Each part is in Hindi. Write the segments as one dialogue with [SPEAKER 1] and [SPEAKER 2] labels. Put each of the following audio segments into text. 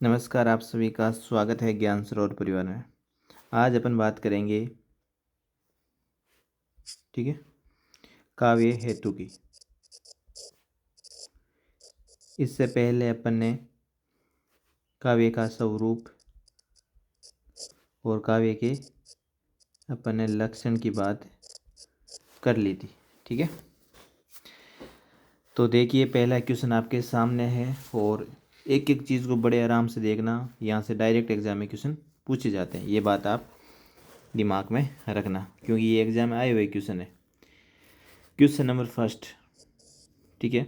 [SPEAKER 1] नमस्कार, आप सभी का स्वागत है ज्ञान सरोवर परिवार में। आज अपन बात करेंगे, ठीक है, काव्य हेतु की। इससे पहले अपन ने काव्य का स्वरूप और काव्य के अपन ने लक्षण की बात कर ली थी, ठीक है। तो देखिए, पहला क्वेश्चन आपके सामने है और एक एक चीज़ को बड़े आराम से देखना। यहाँ से डायरेक्ट एग्जाम में क्वेश्चन पूछे जाते हैं, ये बात आप दिमाग में रखना, क्योंकि ये एग्जाम में आए हुए क्वेश्चन है। क्वेश्चन नंबर फर्स्ट, ठीक है।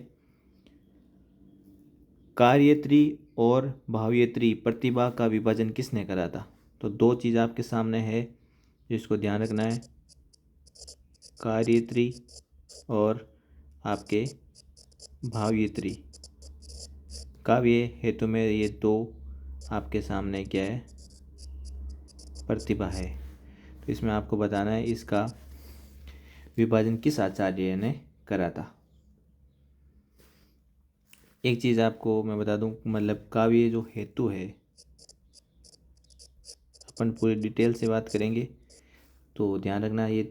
[SPEAKER 1] कार्यत्री और भावयत्री प्रतिभा का विभाजन किसने करा था? तो दो चीज़ आपके सामने है जिसको ध्यान रखना है, कार्यत्री और आपके भावयत्री। काव्य हेतु में ये दो आपके सामने क्या है, प्रतिभा है। तो इसमें आपको बताना है इसका विभाजन किस आचार्य ने करा था। एक चीज़ आपको मैं बता दूं, मतलब काव्य जो हेतु है, अपन पूरी डिटेल से बात करेंगे तो ध्यान रखना, ये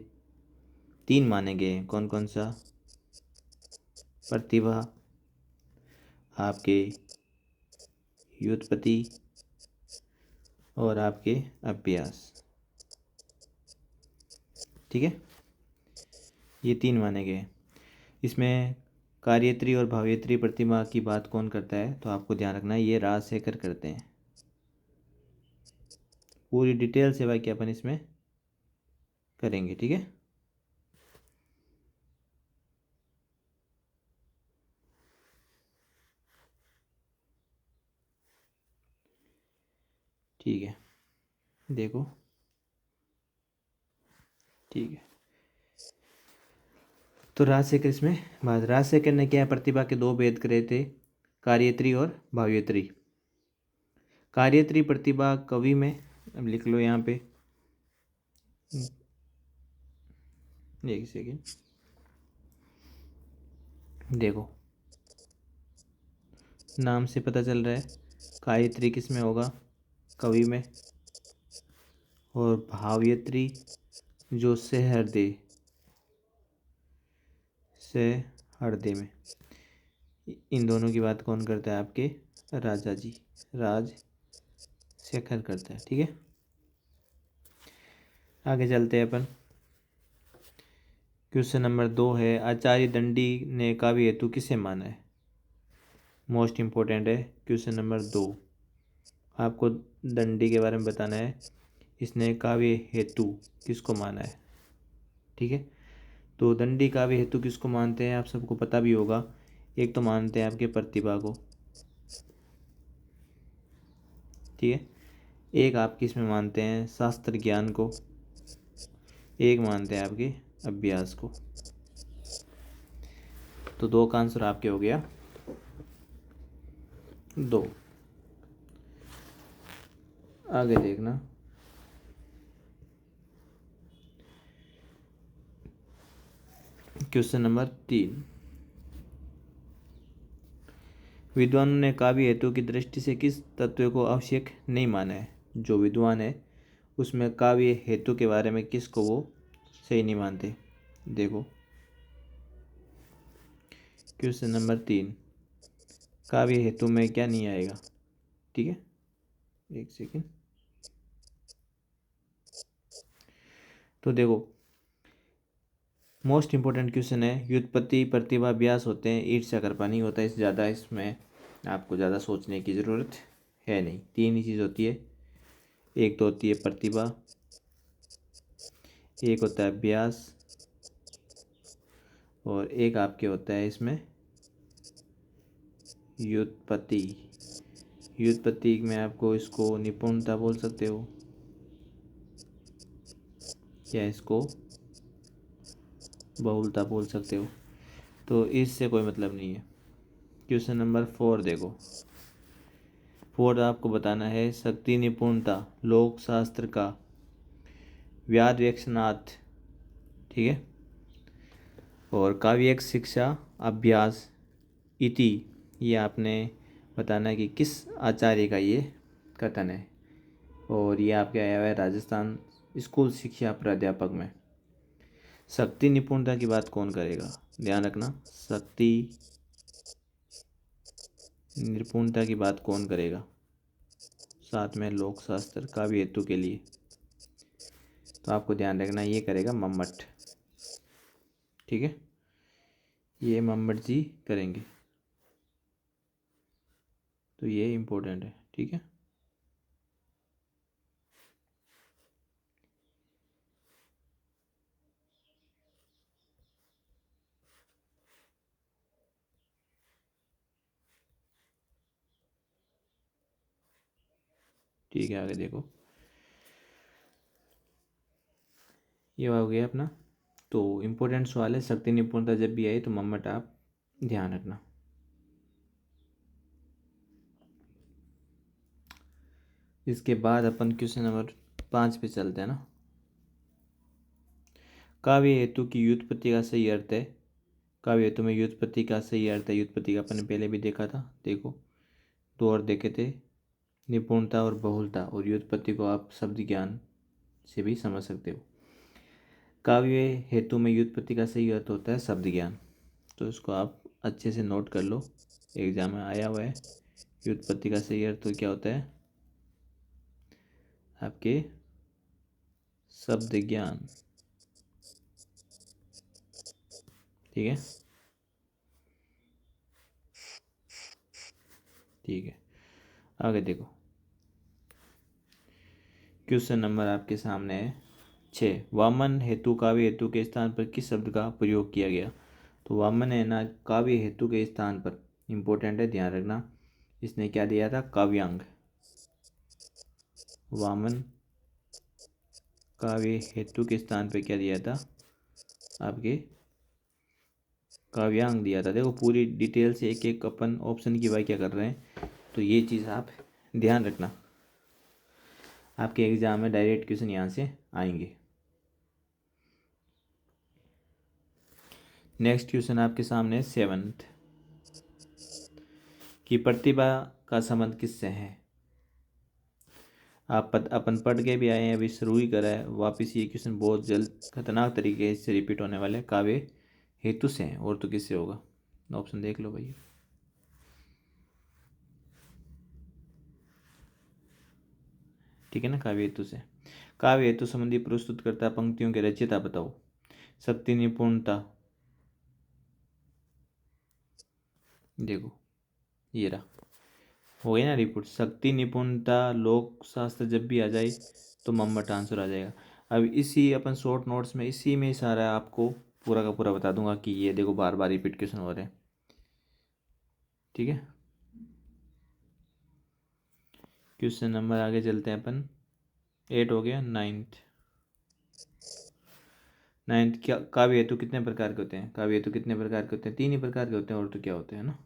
[SPEAKER 1] तीन माने गए हैं। कौन कौन सा? प्रतिभा, आपके व्युत्पत्ति और आपके अभ्यास, ठीक है। ये तीन माने गए। इसमें कार्यत्री और भावयत्री प्रतिभा की बात कौन करता है? तो आपको ध्यान रखना है ये राजशेखर करते हैं। पूरी डिटेल से वाक्य अपन इसमें करेंगे, ठीक है। ठीक है, देखो, ठीक है। तो राजशेखर इसमें बात, राजशेखर ने क्या प्रतिभा के दो भेद करे थे, कार्यत्री और भावयत्री। कार्यत्री प्रतिभा कवि में, अब लिख लो यहाँ पे, एक सेकेंड, देखो नाम से पता चल रहा है कार्यत्री किस में होगा, कवि में, और भावयत्री जो से हृदय में। इन दोनों की बात कौन करता है? आपके राजा जी, राजशेखर करता है, ठीक है। आगे चलते हैं अपन। क्वेश्चन नंबर 2 है, आचार्य दंडी ने काव्य हेतु किसे माना है? मोस्ट इम्पोर्टेंट है क्वेश्चन नंबर 2। आपको दंडी के बारे में बताना है, इसने काव्य हेतु किसको माना है, ठीक है। तो दंडी काव्य हेतु किसको मानते हैं आप सबको पता भी होगा। एक तो मानते हैं आपके प्रतिभा को, ठीक है। एक आपके इसमें मानते हैं शास्त्र ज्ञान को, एक मानते हैं आपके अभ्यास को। तो दो का आंसर आपके हो गया 2। आगे देखना, क्वेश्चन नंबर 3, विद्वानों ने काव्य हेतु की दृष्टि से किस तत्व को आवश्यक नहीं माना है? जो विद्वान है उसमें काव्य हेतु के बारे में किसको वो सही नहीं मानते? देखो क्वेश्चन नंबर 3, काव्य हेतु में क्या नहीं आएगा, ठीक है। एक सेकेंड, तो देखो मोस्ट इम्पोर्टेंट क्वेश्चन है, व्युत्पत्ति प्रतिभा अभ्यास होते हैं, ईर्ष्या कर पानी होता है। इस ज़्यादा इसमें आपको ज़्यादा सोचने की ज़रूरत है नहीं। तीन ही चीज़ होती है, एक तो होती है प्रतिभा, एक होता है अभ्यास, और एक आपके होता है इसमें व्युत्पत्ति। व्युत्पत्ति में आपको इसको निपुणता बोल सकते हो या इसको बहुलता बोल सकते हो, तो इससे कोई मतलब नहीं है। क्वेश्चन नंबर 4 देखो, 4 आपको बताना है, शक्ति निपुणता लोक शास्त्र का व्याध्यक्षनाथ, ठीक है, और काव्यिक शिक्षा अभ्यास इति, ये आपने बताना है कि किस आचार्य का ये कथन है। और ये आपके आया हुआ है राजस्थान स्कूल शिक्षा प्राध्यापक में। शक्ति निपुणता की बात कौन करेगा, ध्यान रखना, शक्ति निपुणता की बात कौन करेगा। साथ में लोक शास्त्र काव्य हेतु के लिए तो आपको ध्यान रखना ये करेगा मम्मट। ठीक है, ये मम्मट जी करेंगे, तो ये इम्पोर्टेंट है। ठीक है, ठीक है, आगे देखो, ये हो गया अपना। तो इम्पोर्टेंट सवाल है, शक्ति निपुणता जब भी आए तो मम्मट आप ध्यान रखना। इसके बाद अपन क्वेश्चन नंबर 5 पे चलते हैं ना। काव्य हेतु की व्युत्पत्ति का सही अर्थ है। काव्य हेतु में व्युत्पत्ति का सही अर्थ है, व्युत्पत्ति का अपन ने पहले भी देखा था। देखो, दो और देखे थे, निपुणता और बहुलता, और व्युत्पत्ति को आप शब्द ज्ञान से भी समझ सकते हो। काव्य हेतु में व्युत्पत्ति का सही अर्थ होता है शब्द ज्ञान। तो इसको आप अच्छे से नोट कर लो, एग्जाम में आया हुआ है। व्युत्पत्ति का सही अर्थ तो क्या होता है आपके शब्द ज्ञान। ठीक है, ठीक है, आगे देखो, क्वेश्चन नंबर आपके सामने है 6। वामन हेतु काव्य हेतु के स्थान पर किस शब्द का प्रयोग किया गया। तो वामन है ना, काव्य हेतु के स्थान पर, इंपॉर्टेंट है, ध्यान रखना, इसने क्या दिया था, काव्यांग। वामन काव्य हेतु के स्थान पर क्या दिया था आपके, काव्यांग दिया था। देखो पूरी डिटेल से एक एक अपन ऑप्शन की व्याख्या कर रहे हैं, तो ये चीज़ आप ध्यान रखना, आपके एग्जाम में डायरेक्ट क्वेश्चन यहाँ से आएंगे। नेक्स्ट क्वेश्चन आपके सामने है 7th कि प्रतिभा का संबंध किससे है। अपन पढ़ के भी आए हैं, अभी शुरू ही करा है, वापस ये क्वेश्चन बहुत जल्द खतरनाक तरीके से रिपीट होने वाले हैं। काव्य हेतु से हैं, और तो किससे होगा, ऑप्शन देख लो भैया। ठीक है ना, काव्य हेतु से। काव्य हेतु संबंधी प्रस्तुत करता पंक्तियों के रचयिता बताओ। शक्ति निपुणता, देखो ये रहा, हो गई ना रिपोर्ट। शक्ति निपुणता लोक शास्त्र जब भी आ जाए तो मम्मट आंसर आ जाएगा। अब इसी अपन शॉर्ट नोट्स में इसी में सारा आपको पूरा का पूरा बता दूंगा कि ये देखो बार बार रिपीट क्वेश्चन हो रहे हैं। ठीक है, क्वेश्चन नंबर आगे चलते हैं अपन, 8 हो गया। 9th क्या, काव्य हेतु कितने प्रकार के होते हैं। काव्य हेतु कितने प्रकार के होते हैं, 3 ही प्रकार के होते हैं, और तो क्या होते हैं ना।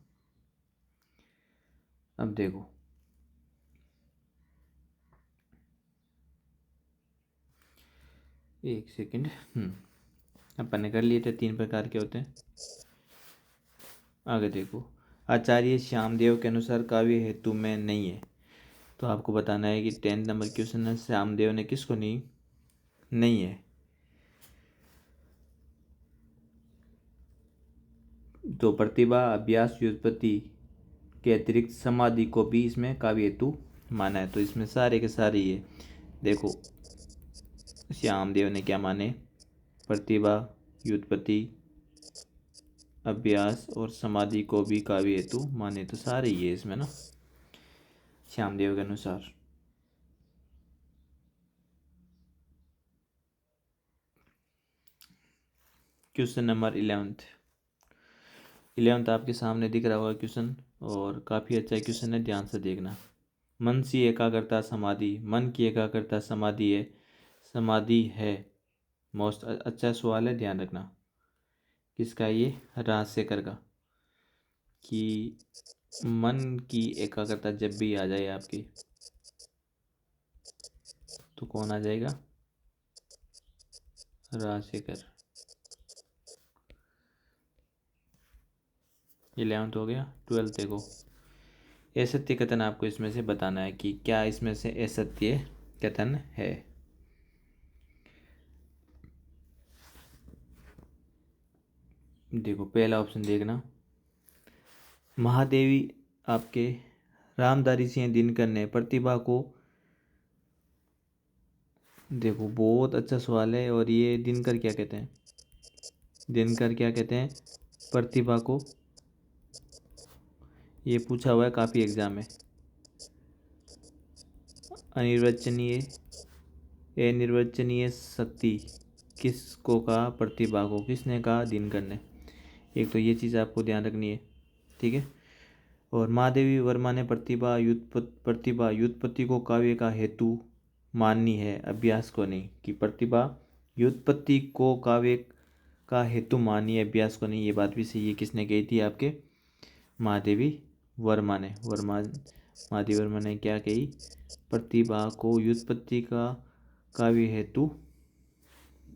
[SPEAKER 1] अब देखो, एक सेकंड, अपन ने कर लिए थे, 3 प्रकार के होते हैं। आगे देखो, आचार्य श्यामदेव के अनुसार काव्य हेतु में नहीं है। तो आपको बताना है कि 10th नंबर क्वेश्चन है, श्यामदेव ने किसको नहीं है। तो प्रतिभा अभ्यास व्युत्पत्ति के अतिरिक्त समाधि को भी इसमें काव्य हेतु माना है। तो इसमें सारे के सारे ये देखो, श्यामदेव ने क्या माने, प्रतिभा, व्युत्पत्ति, अभ्यास और समाधि को भी काव्य हेतु माने। तो सारे ये इसमें ना श्यामदेव के अनुसार। क्वेश्चन नंबर 11th आपके सामने दिख रहा होगा क्वेश्चन, और काफ़ी अच्छा क्वेश्चन है, ध्यान से देखना। मन सी एकाग्रता समाधि, मन की एकाग्रता समाधि है, समाधि है। मोस्ट अच्छा सवाल है, ध्यान रखना। किसका ये, राजशेखर का, कि मन की एकाग्रता जब भी आ जाए आपकी तो कौन आ जाएगा, राजशेखर। 11th हो गया। 12th देखो, असत्य कथन आपको इसमें से बताना है कि क्या इसमें से असत्य कथन है। देखो पहला ऑप्शन देखना, महादेवी आपके रामधारी सिंह दिनकर ने प्रतिभा को, देखो बहुत अच्छा सवाल है। और ये दिनकर क्या कहते हैं, दिनकर क्या कहते हैं प्रतिभा को, ये पूछा हुआ है काफ़ी एग्जाम में। अनिर्वचनीय, अनिर्वचनीय शक्ति किसको कहा, प्रतिभा को। किसने कहा, दिनकर ने। एक तो ये चीज़ आपको ध्यान रखनी है, ठीक है। और महादेवी वर्मा ने प्रतिभा व्युत्पत्ति को काव्य का हेतु माननी है, अभ्यास को नहीं। कि प्रतिभा व्युत्पत्ति को काव्य का हेतु माननी है, अभ्यास को नहीं। ये बात भी सही है। किसने कही थी, आपके महादेवी वर्मा ने। महादेवी वर्मा ने क्या कही, प्रतिभा को व्युत्पत्ति का काव्य हेतु,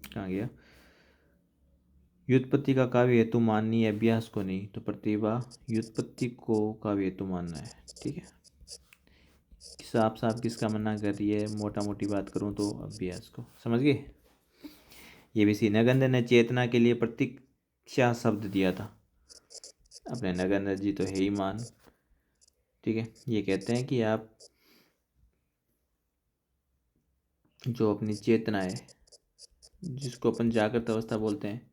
[SPEAKER 1] कहाँ गया, व्युत्पत्ति का काव्य हेतु माननी है, अभ्यास को नहीं। तो प्रतिभा व्युत्पत्ति को काव्य हेतु मानना है, ठीक है। साफ साफ किसका मना कर रही है, मोटा मोटी बात करूं तो अभ्यास को। समझ गए। ये भी सी, नगेंद्र ने चेतना के लिए प्रतीक्षा शब्द दिया था। अपने नगेंद्र जी तो है ही मान, ठीक है। ये कहते हैं कि आप जो अपनी चेतना है, जिसको अपन जागृत अवस्था बोलते हैं,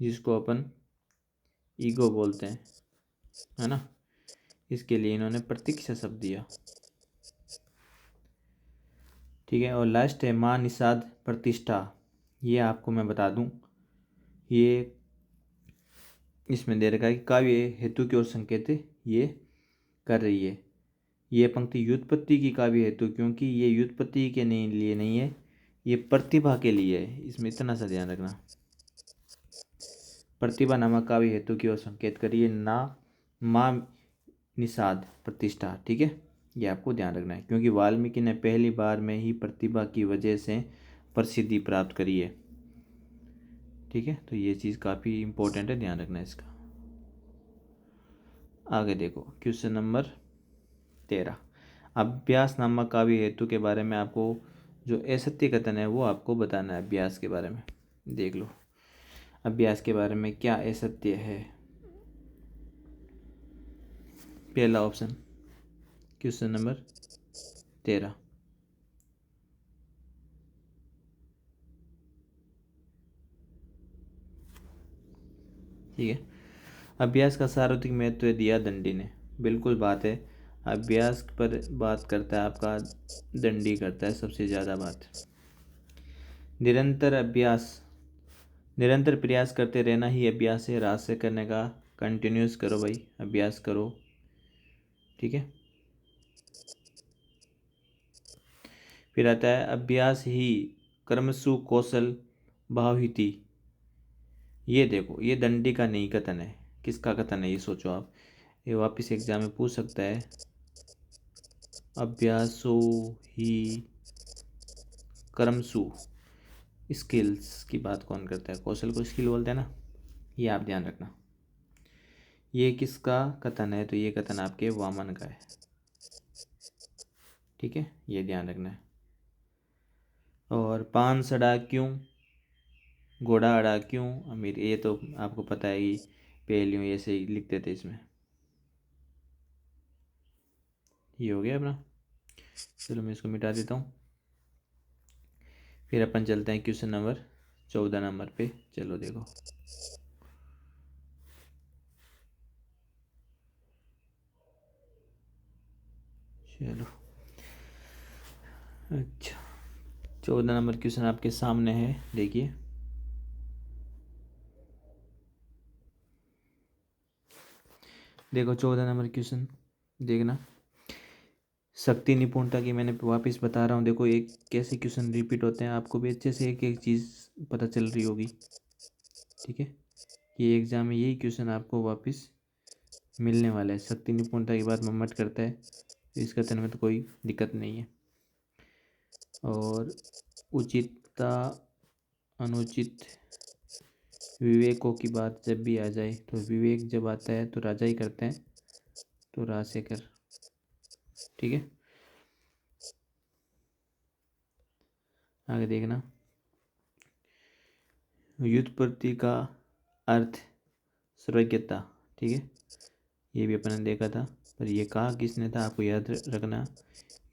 [SPEAKER 1] जिसको अपन ईगो बोलते हैं, है ना, इसके लिए इन्होंने प्रतीक्षा शब्द दिया, ठीक है। और लास्ट है मां निषाद प्रतिष्ठा। ये आपको मैं बता दूं, ये इसमें दे रखा है कि काव्य हेतु की ओर संकेत ये कर रही है। ये पंक्ति व्युत्पत्ति की काव्य हेतु, क्योंकि ये व्युत्पत्ति के लिए नहीं है, ये प्रतिभा के लिए है। इसमें इतना सा ध्यान रखना, प्रतिभा नामक काव्य हेतु की ओर संकेत करिए, ना मां निषाद प्रतिष्ठा, ठीक है। ये आपको ध्यान रखना है, क्योंकि वाल्मीकि ने पहली बार में ही प्रतिभा की वजह से प्रसिद्धि प्राप्त करी है, ठीक है। तो ये चीज़ काफ़ी इंपॉर्टेंट है, ध्यान रखना है इसका। आगे देखो क्वेश्चन नंबर 13, अभ्यास नामक काव्य हेतु के बारे में आपको जो असत्य कथन है वो आपको बताना है। अभ्यास के बारे में देख लो, अभ्यास के बारे में क्या असत्य है। पहला ऑप्शन, क्वेश्चन नंबर 13, ठीक है। अभ्यास का सार्वत्रिक महत्व दिया दंडी ने, बिल्कुल बात है। अभ्यास पर बात करता है आपका दंडी, करता है सबसे ज़्यादा बात। निरंतर अभ्यास, निरंतर प्रयास करते रहना ही अभ्यास है, रात से करने का। कंटिन्यूस करो भाई, अभ्यास करो, ठीक है। फिर आता है अभ्यास ही कर्मसु कौशल भावहिति। ये देखो, ये दंडी का नहीं कथन है, किसका कथन है ये सोचो आप। ये वापस एग्जाम में पूछ सकता है। अभ्यासो ही कर्मसु, स्किल्स की बात कौन करता है, कौशल को स्किल बोलते हैं ना। ये आप ध्यान रखना, ये किसका कथन है, तो ये कथन आपके वामन का है, ठीक है। ये ध्यान रखना है। और पान सड़ा क्यों, घोड़ा अड़ा क्यों अमीर, ये तो आपको पता है कि पहलियों ऐसे ही लिखते थे इसमें। ये हो गया अपना, चलो मैं इसको मिटा देता हूँ। फिर अपन चलते हैं क्वेश्चन नंबर 14 नंबर पे। चलो देखो, चलो अच्छा 14 नंबर क्वेश्चन आपके सामने है, देखिए। देखो 14 नंबर क्वेश्चन देखना, शक्ति निपुणता की मैंने वापस बता रहा हूँ। देखो एक कैसे क्वेश्चन रिपीट होते हैं, आपको भी अच्छे से एक एक चीज़ पता चल रही होगी, ठीक है। ये एग्जाम में यही क्वेश्चन आपको वापस मिलने वाला है। शक्ति निपुणता की बात मम्मट करता है, इस कथन में तो कोई दिक्कत नहीं है। और उचितता अनुचित विवेकों की बात जब भी आ जाए, तो विवेक जब आता है तो राजा ही करते हैं, तो राजशेखर, ठीक है, आगे देखना। व्युत्पत्ति का अर्थ सर्वज्ञता, ठीक है, ये भी अपन ने देखा था, पर ये कहा किसने था आपको याद रखना।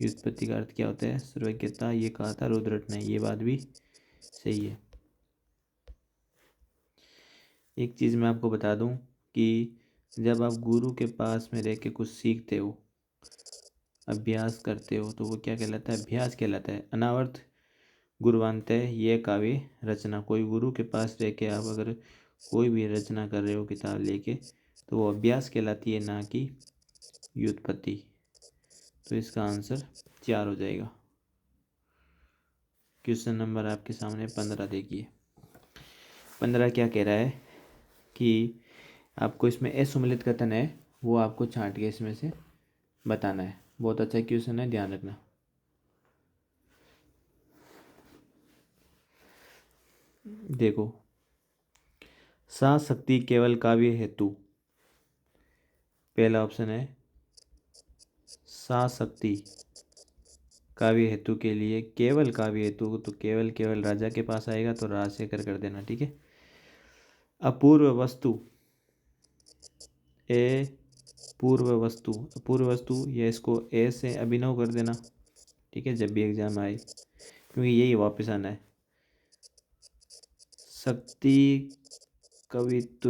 [SPEAKER 1] व्युत्पत्ति का अर्थ क्या होता है, सर्वज्ञता, ये कहा था रुद्रट ने, ये बात भी सही है। एक चीज़ मैं आपको बता दूं कि जब आप गुरु के पास में रह के कुछ सीखते हो, अभ्यास करते हो, तो वो क्या कहलाता है, अभ्यास कहलाता है। अनावर्त गुरुवंतः ये काव्य रचना, कोई गुरु के पास रह के आप अगर कोई भी रचना कर रहे हो किताब लेके, तो वो अभ्यास कहलाती है, ना कि व्युत्पत्ति। तो इसका आंसर 4 हो जाएगा। क्वेश्चन नंबर आपके सामने 15 देखिए। 15 क्या कह रहा है कि आपको इसमें असुमेलित कथन है, वो आपको छांट के इसमें से बताना है। बहुत अच्छा क्वेश्चन है, ध्यान रखना। देखो, सा शक्ति केवल काव्य हेतु, पहला ऑप्शन है सा शक्ति काव्य हेतु के लिए, केवल काव्य हेतु, तो केवल केवल राजा के पास आएगा, तो राज से कर देना, ठीक है। अपूर्व वस्तु, ए पूर्व वस्तु, अपूर्व वस्तु, ये इसको ए से अभिनव कर देना, ठीक है, जब भी एग्जाम आए, क्योंकि यही वापस आना है। शक्ति कवित्व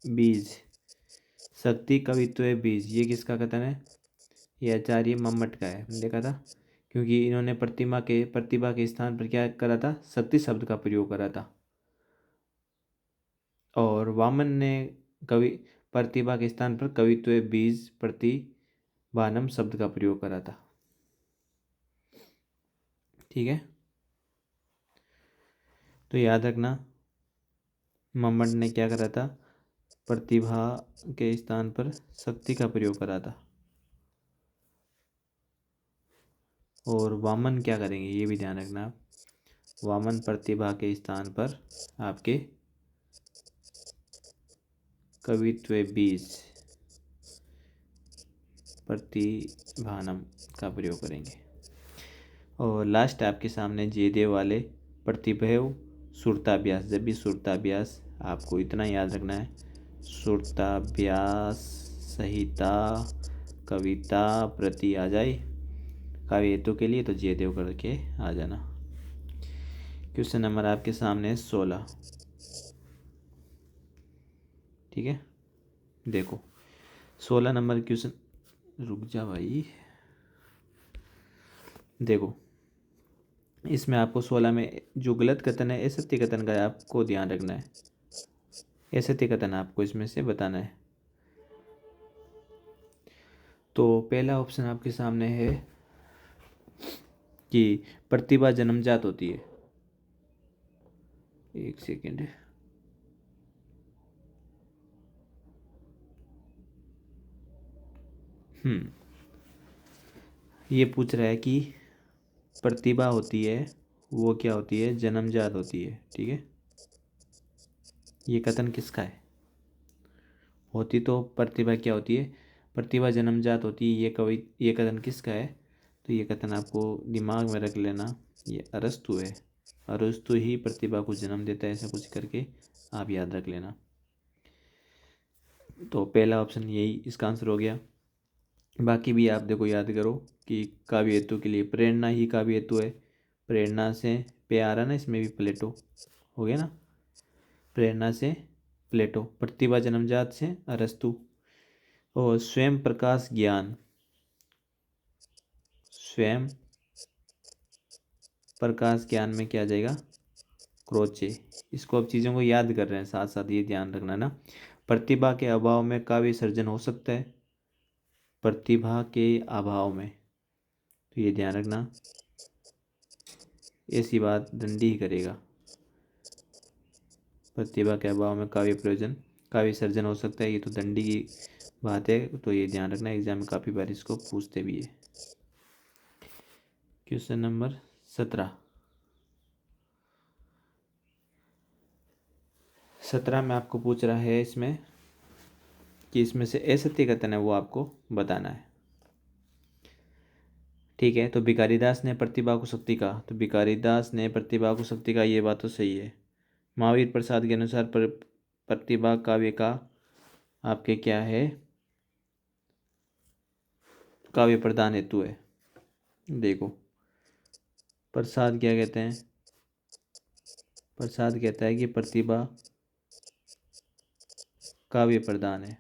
[SPEAKER 1] बीज, शक्ति कवित्व बीज, ये किसका कथन है, ये आचार्य मम्मट का है, देखा था, क्योंकि इन्होंने प्रतिभा के स्थान पर क्या करा था, शक्ति शब्द का प्रयोग करा था, और वामन ने कवि प्रतिभा के स्थान पर कवित्व बीज प्रतिभानम शब्द का प्रयोग करा था, ठीक है। तो याद रखना, मम्मट ने क्या करा था, प्रतिभा के स्थान पर शक्ति का प्रयोग करा था, और वामन क्या करेंगे ये भी ध्यान रखना आप, वामन प्रतिभा के स्थान पर आपके कवित्व बीज प्रतिभानम का प्रयोग करेंगे। और लास्ट आपके सामने जयदेव वाले प्रतिभव सुरताभ्यास, जब भी सुरताभ्यास आपको इतना याद रखना है, सुरताभ्यास संहिता कविता प्रति आ जाए काव्य हेतु के लिए, तो जयदेव करके आ जाना। क्वेश्चन नंबर आपके सामने 16, ठीक है। देखो 16 नंबर क्वेश्चन, रुक जा भाई, देखो इसमें आपको 16 में जो गलत कथन है, असत्य कथन का आपको ध्यान रखना है, असत्य कथन आपको इसमें से बताना है। तो पहला ऑप्शन आपके सामने है कि प्रतिभा जन्मजात होती है, एक सेकेंड, ये पूछ रहा है कि प्रतिभा होती है वो क्या होती है, जन्मजात होती है, ठीक है। ये कथन किसका है, होती तो प्रतिभा क्या होती है, प्रतिभा जन्मजात होती है, ये कथन किसका है, तो ये कथन आपको दिमाग में रख लेना, ये अरस्तु है, अरस्तु ही प्रतिभा को जन्म देता है, ऐसा कुछ करके आप याद रख लेना। तो पहला ऑप्शन यही इसका आंसर हो गया। बाकी भी आप देखो, याद करो कि काव्य हेतु के लिए प्रेरणा ही काव्य हेतु है, प्रेरणा से पे आ रहा ना, इसमें भी प्लेटो हो गया ना, प्रेरणा से प्लेटो, प्रतिभा जन्मजात से अरस्तु, और स्वयं प्रकाश ज्ञान, स्वयं प्रकाश ज्ञान में क्या आ जाएगा, क्रोचे। इसको अब चीज़ों को याद कर रहे हैं साथ साथ, ये ध्यान रखना ना, प्रतिभा के अभाव में काव्य सर्जन हो सकता है, प्रतिभा के अभाव में, तो ये ध्यान रखना, ऐसी बात दंडी ही करेगा, प्रतिभा के अभाव में काव्य सर्जन हो सकता है, ये तो दंडी की बात है, तो ये ध्यान रखना, एग्जाम में काफ़ी बार इसको पूछते भी है। क्वेश्चन नंबर 17 में आपको पूछ रहा है इसमें कि इसमें से असत्य कथन है वो आपको बताना है। ठीक है। तो भिखारीदास ने प्रतिभा को शक्ति कहा, तो भिखारीदास ने प्रतिभा को शक्ति कहा, ये बात तो सही है। महावीर प्रसाद के अनुसार प्रतिभा काव्य का आपके क्या है, काव्य प्रदान हेतु है। देखो प्रसाद क्या कहते हैं, प्रसाद कहता है कि प्रतिभा काव्य प्रदान है।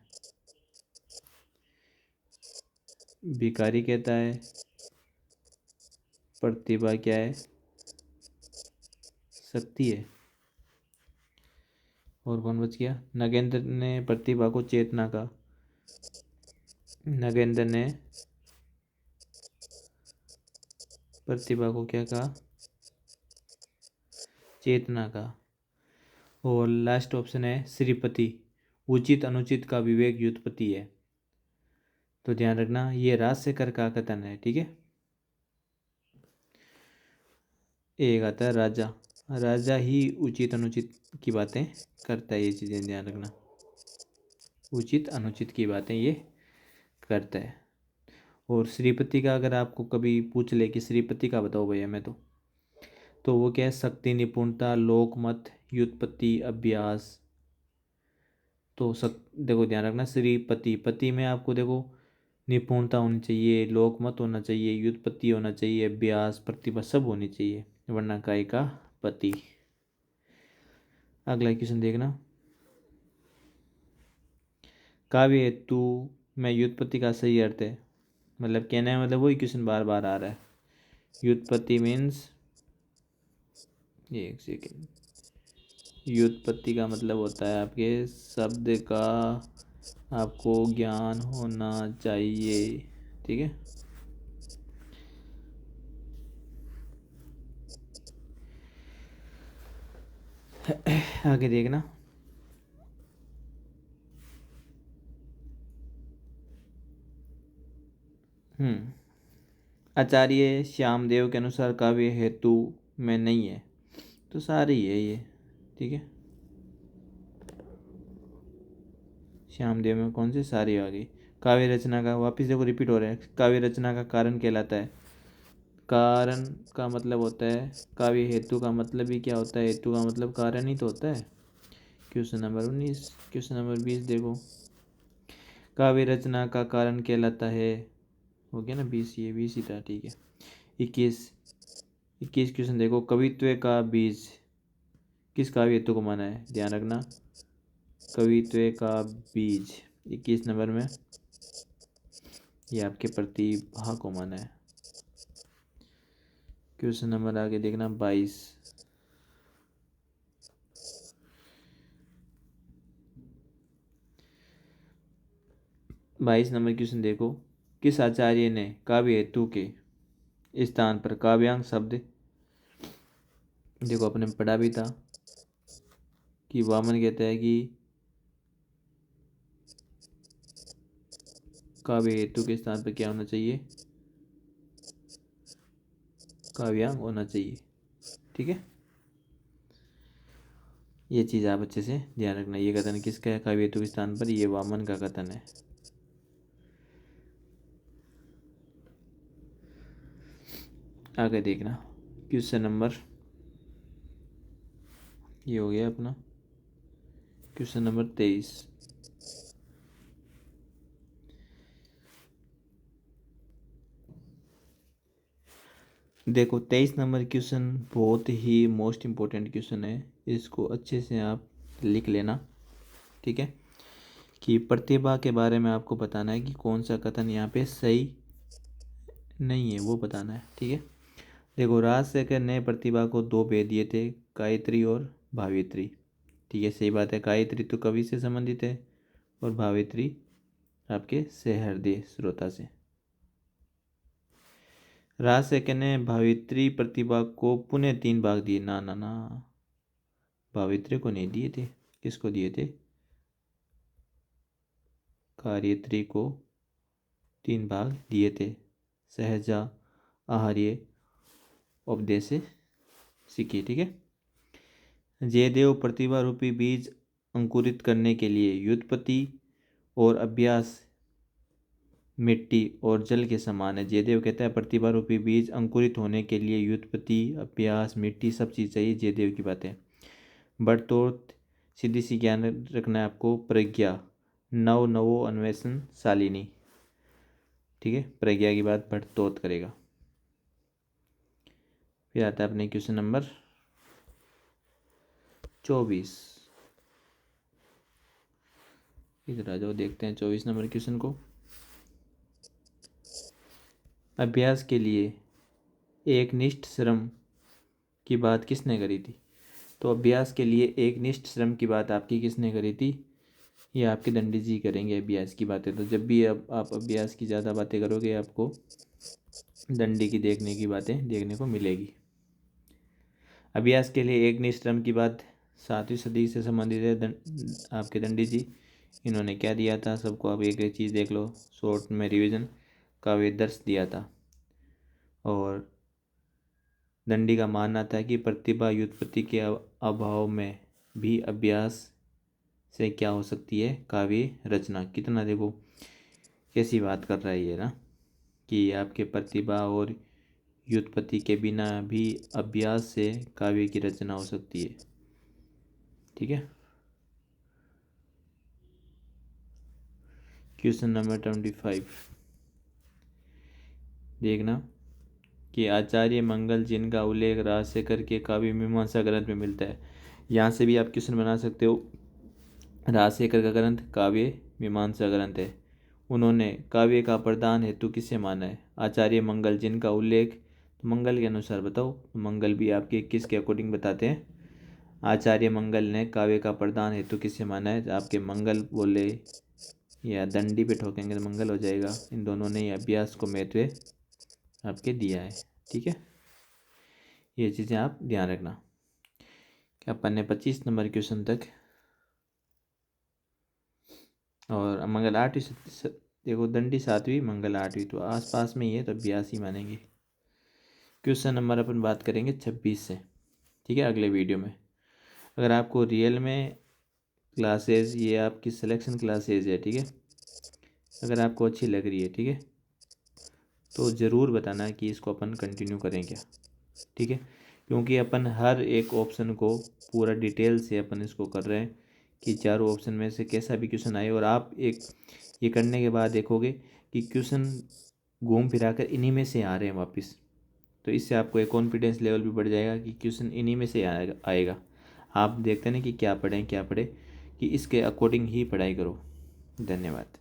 [SPEAKER 1] भिखारी कहता है प्रतिभा क्या है, शक्ति है। और कौन बच गया, नगेंद्र ने प्रतिभा को चेतना का, नगेंद्र ने प्रतिभा को क्या कहा, चेतना का। और लास्ट ऑप्शन है श्रीपति, उचित अनुचित का विवेक व्युत्पत्ति है। तो ध्यान रखना ये राजशेखर का कथन है, ठीक है। एक आता है राजा, राजा ही उचित अनुचित की बातें करता है, ये चीज़ें ध्यान रखना, उचित अनुचित की बातें ये करता है। और श्रीपति का अगर आपको कभी पूछ ले कि श्रीपति का बताओ भैया मैं, तो वो क्या है, शक्ति, निपुणता, लोकमत, व्युत्पत्ति, अभ्यास। तो देखो ध्यान रखना श्रीपति, पति में आपको देखो निपुणता होनी चाहिए, लोकमत होना चाहिए, व्युत्पत्ति होना चाहिए, अभ्यास, प्रतिभा सब होनी चाहिए, वरना काय का पति। अगला क्वेश्चन देखना, काव्य हेतु में व्युत्पत्ति का सही अर्थ है, मतलब कहना है, मतलब वही क्वेश्चन बार बार आ रहा है। व्युत्पत्ति मीन्स, एक सेकेंड, व्युत्पत्ति का मतलब होता है आपके शब्द का आपको ज्ञान होना चाहिए, ठीक है। आगे देखना, आचार्य श्यामदेव के अनुसार काव्य हेतु में नहीं है, तो सारे ही है ये, ठीक है। श्यामदेव में कौन से, सारे आ गई। काव्य रचना का, वापिस देखो रिपीट हो रहा है, काव्य रचना का कारण कहलाता है। कारण का मतलब होता है, काव्य हेतु का मतलब ही क्या होता है, हेतु का मतलब कारण ही तो होता है। क्वेश्चन नंबर 19, क्वेश्चन नंबर 20 देखो, काव्य रचना का कारण कहलाता है, हो गया ना 20, ये 20 ही था, ठीक है। 21 क्वेश्चन देखो, कवित्व का बीज किस काव्य हेतु को माना है, ध्यान रखना, कवित्व का बीज 21 नंबर में ये आपके प्रतिभा को माना है। क्वेश्चन नंबर आगे देखना 22, नंबर क्वेश्चन देखो, किस आचार्य ने काव्य हेतु के स्थान पर काव्यांग शब्द, देखो अपने पढ़ा भी था कि वामन कहता है कि काव्य हेतु के स्थान पर क्या होना चाहिए, काव्यांग होना चाहिए, ठीक है। ये चीज़ आप अच्छे से ध्यान रखना, ये कथन किसका है, काव्य हेतु के स्थान पर, ये वामन का कथन है। आगे देखना, क्वेश्चन नंबर, ये हो गया अपना क्वेश्चन नंबर 23। देखो 23 नंबर क्वेश्चन बहुत ही मोस्ट इम्पोर्टेंट क्वेश्चन है, इसको अच्छे से आप लिख लेना, ठीक है। कि प्रतिभा के बारे में आपको बताना है कि कौन सा कथन यहाँ पे सही नहीं है, वो बताना है, ठीक है। देखो राजशेखर ने प्रतिभा को दो भेद दिए थे, गायत्री और भावित्री, ठीक है, सही बात है। गायत्री तो कवि से संबंधित है और भावित्री आपके सहृदय श्रोता से। राजशेखर ने भावित्री प्रतिभा को पुनः 3 भाग दिए, ना ना ना, भावित्री को नहीं दिए थे, किसको दिए थे, कार्यत्री को 3 भाग दिए थे, सहजा, आहार्य, उपदेश सीखी, ठीक है। जयदेव प्रतिभा रूपी बीज अंकुरित करने के लिए व्युत्पत्ति और अभ्यास मिट्टी और जल के समान है। जयदेव कहता है प्रतिभा रूपी बीज अंकुरित होने के लिए व्युत्पत्ति, अभ्यास, मिट्टी सब चीज़ चाहिए। जयदेव की बातें। बड़तोड़ सीधी सी ज्ञान रखना है आपको। प्रज्ञा नव नवो अन्वेषण शालिनी। ठीक है, प्रज्ञा की बात बड़तोड़ करेगा। फिर आता है अपने क्वेश्चन नंबर 24। इधर आ जाओ, देखते हैं 24 नंबर क्वेश्चन को। अभ्यास के लिए एक निष्ठ श्रम की बात किसने करी थी? तो अभ्यास के लिए एक निष्ठ श्रम की बात आपकी किसने करी थी? ये आपके दंडी जी करेंगे अभ्यास की बातें। तो जब भी अब आप अभ्यास की ज़्यादा बातें करोगे आपको दंडी की देखने की बातें देखने को मिलेगी। अभ्यास के लिए एक निष्ठ श्रम की बात 7वीं सदी से संबंधित है। आपके दंडी जी इन्होंने क्या दिया था? सबको आप एक एक चीज़ देख लो, शॉर्ट में रिवीजन काव्य दर्श दिया था। और दंडी का मानना था कि प्रतिभा व्युत्पत्ति के अभाव में भी अभ्यास से क्या हो सकती है? काव्य रचना। कितना देखो कैसी बात कर रहा है ये ना, कि आपके प्रतिभा और व्युत्पत्ति के बिना भी अभ्यास से काव्य की रचना हो सकती है। ठीक है, क्वेश्चन नंबर 25 देखना कि आचार्य मंगल जिनका उल्लेख राजशेखर के काव्य मीमांसा ग्रंथ में मिलता है। यहाँ से भी आप क्वेश्चन बना सकते हो। राजशेखर का ग्रंथ काव्य मीमांसा ग्रंथ है। उन्होंने काव्य का प्रदान हेतु किसे माना है? आचार्य मंगल जिनका उल्लेख, मंगल के अनुसार बताओ। मंगल भी आपके किसके अकॉर्डिंग बताते हैं? आचार्य मंगल ने काव्य का प्रदान हेतु किसे माना है? आपके मंगल बोले या दंडी पे ठोकेंगे तो मंगल हो जाएगा। इन दोनों ने अभ्यास को महत्व आपके दिया है। ठीक है, ये चीज़ें आप ध्यान रखना। क्या अपन ने 25 नंबर क्वेश्चन तक, और मंगल 8वीं देखो दंडी 7वीं मंगल 8वीं, तो आस पास में ही है तो अभ्यास ही मानेंगे। क्वेश्चन नंबर अपन बात करेंगे 26 से। ठीक है, अगले वीडियो में। अगर आपको रियल में क्लासेस, ये आपकी सिलेक्शन क्लासेस है, ठीक है, अगर आपको अच्छी लग रही है, ठीक है, तो ज़रूर बताना कि इसको अपन कंटिन्यू करें क्या। ठीक है, क्योंकि अपन हर एक ऑप्शन को पूरा डिटेल से अपन इसको कर रहे हैं कि चारों ऑप्शन में से कैसा भी क्वेश्चन आए। और आप एक ये करने के बाद देखोगे कि क्वेश्चन घूम फिरा कर इन्हीं में से आ रहे हैं वापस। तो इससे आपको एक कॉन्फिडेंस लेवल भी बढ़ जाएगा कि क्वेश्चन इन्हीं में से आएगा। आप देखते हैं कि क्या पढ़ें, कि इसके अकॉर्डिंग ही पढ़ाई करो। धन्यवाद।